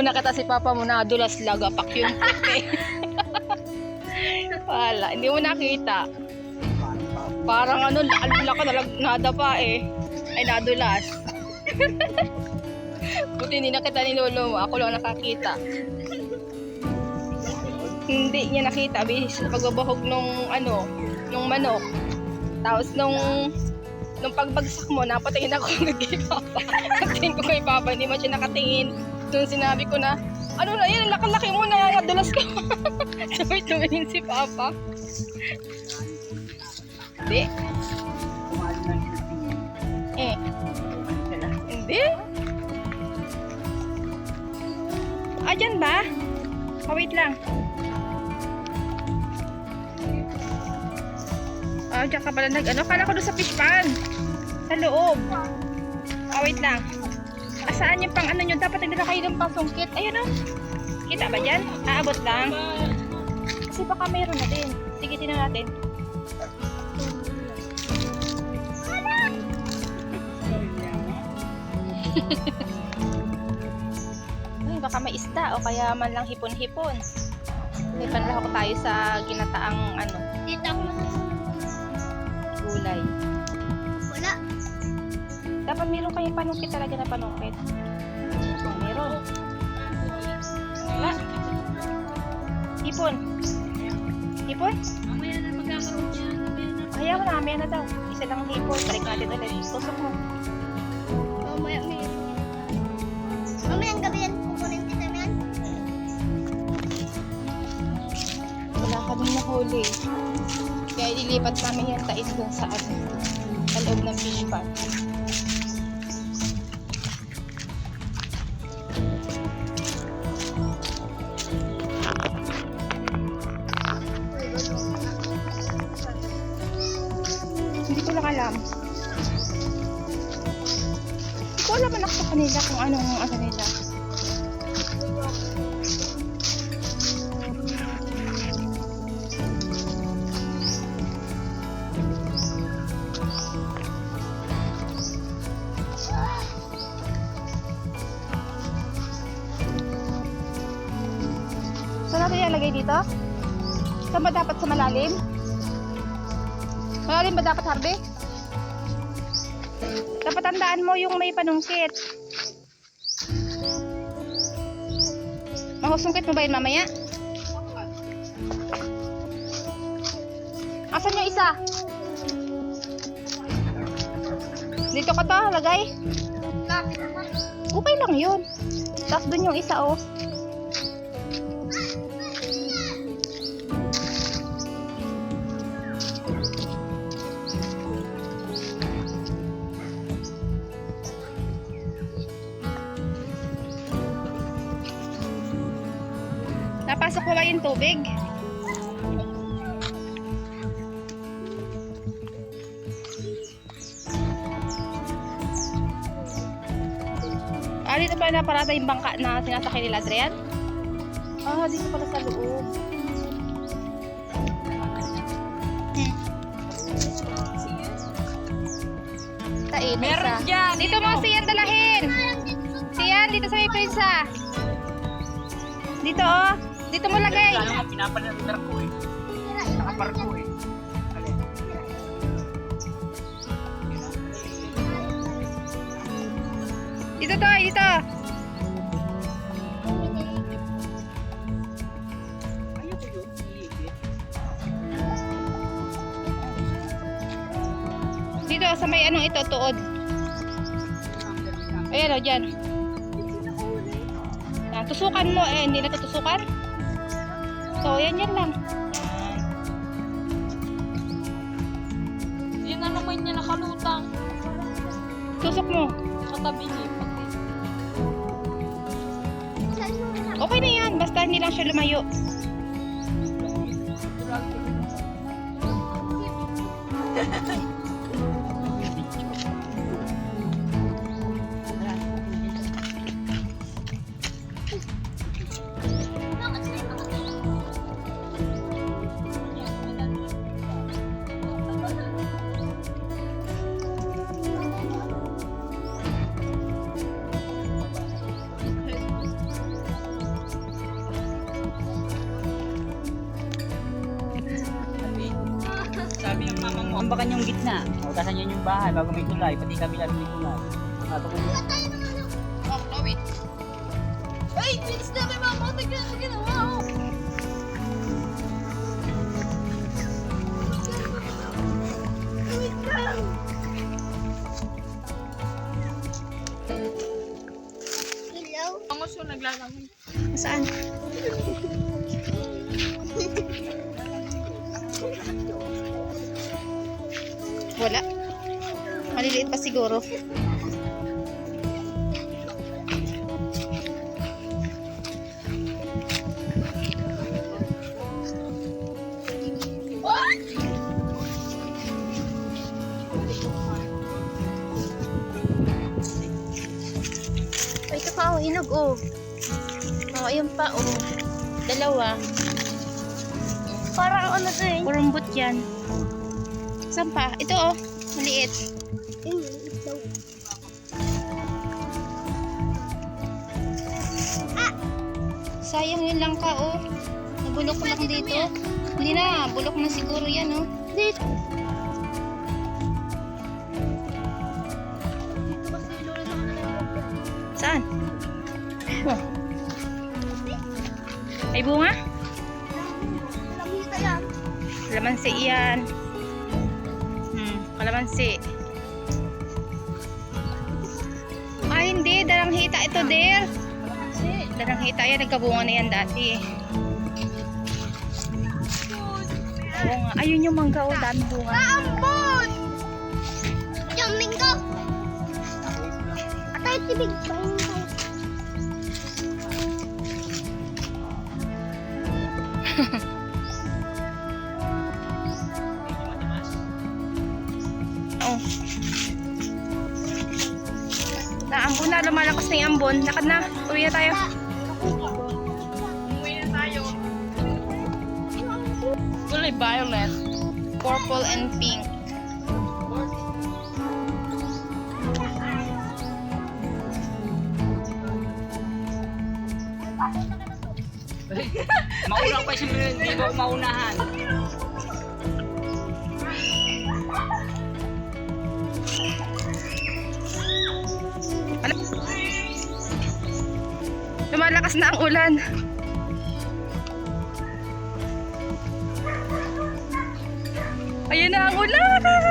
mo nakita si Papa mo na dulas lagapak yung puti. Wala, hindi mo nakita. Parang ano, laka nada pa eh. Ay, nadulas. Buti hindi nakita ni Lolo mo. Ako lang nakakita. Hindi niya nakita. Bis, pagbabahog nung ano, nung manok. Tapos nung pagbagsak mo, napatingin ako kay Papa. Natingin ko kay Papa, hindi mo siya nakatingin. Nung sinabi ko na, ano na yan, laki-laki mo na, nadulas ka. Sabay tumingin si Papa. Hindi. Eh. Hindi. Ah, dyan ba? Oh, wait lang. Ah, dyan ka pala nag-ano? Kala ko doon sa fish pan. Sa loob. Ah, wait lang. Ah, saan yung pang ano nyo? Dapat nagdala kayo ng pasungkit. Ayun o. Kita ba dyan? Aabot lang. Kasi baka mayroon na din. Sige, tingnan natin. Ay, baka may isda o kaya man lang hipon-hipon. May panlahok tayo sa ginataang ano, Dito ako gulay. wala. Dapat meron kayong panungkit talaga na panungkit. Oh, meron. Wala. Hipon. Hipon? Mamaya na magkakaroon niya. Kaya mo na, mamaya na daw. Isa lang hipon. Balik natin ulit. Tusok mo. Mamaya may. Mamayang gabi yan. Kukunin kita yan. Wala kaming nahuli. Kaya ililipat namin yung tais dun sa ano, sa loob ng fish pan. Hindi ko lang alam. Hindi ko alam anak sa kanila kung anong ano nila. Saan natin ilalagay dito? Saan ba dapat sa malalim? Malalim ba dapat, Harvey? Dapat tandaan mo yung may panungkit. Mahusungkit mo ba yun mamaya? Asan yung isa? Dito ka to, lagay. Okay lang yun. Tapos dun yung isa, oh. Napasok ko ba yung tubig? Ah, dito pala na parata yung bangka na sinasakay nila, Adrian? Ah, dito pala sa loob. Tain, meron dyan! Dito mo siyan dalahin! Siyan, dito sa may prinsa! Dito, oh! Dito mo lagay! Ano nga pinapalandar ko eh. Nakapar ko eh. Dito to, dito! Ayoko yun. Iigit. Dito, sa may anong ito, tuod. Ayan o, dyan. Yan, tusukan mo, eh, hindi na tutusukan. So, yan lang. Yun na naman niya nakalutang. Tusok mo. Katabi niya. Okay na yan, basta hindi lang siya lumayo. kami ng mama mo. Ambakan yung gitna. O, tasan yan yung bahay bago may tulay. Pati kabila may tulay. Tapos Oh, Chloe. Ay, bilis na kay mama. Tignan, tignan. Wow. Wait lang. Hello? Ang gusto naglalangoy. Saan? Wala. Maliliit pa siguro. Ay, ito pa, oh, hinog, oh. Oh, ayun pa, oh. Dalawa. Parang ano to eh. Kurumbot yan. Saan pa? Ito, oh. Maliit. Ito. Sayang yun lang ka, oh. Nabulok ko lang dito. Hindi na, bulok na siguro yan, oh. Dito. Saan? Oh. May bunga? Lamita yan. Kalamansi yan. Kalamansi. Ay, hindi. Dalanghita ito, dear. Dalanghita yan. Nagkabunga na yan dati. Oo nga. Ayun yung mangga, oh. Dami bunga. Ambon! Yung minggo. Atay tibig pa yun. Oh. Naambon na. Lumalakas na yung ambon. Lakad na. Uwi na tayo. Umuwi na tayo. Kulay violet. Purple and pink. maurang pa siya, hindi ko maunahan. Lumalakas na ang ulan. Ayun na ang ulan.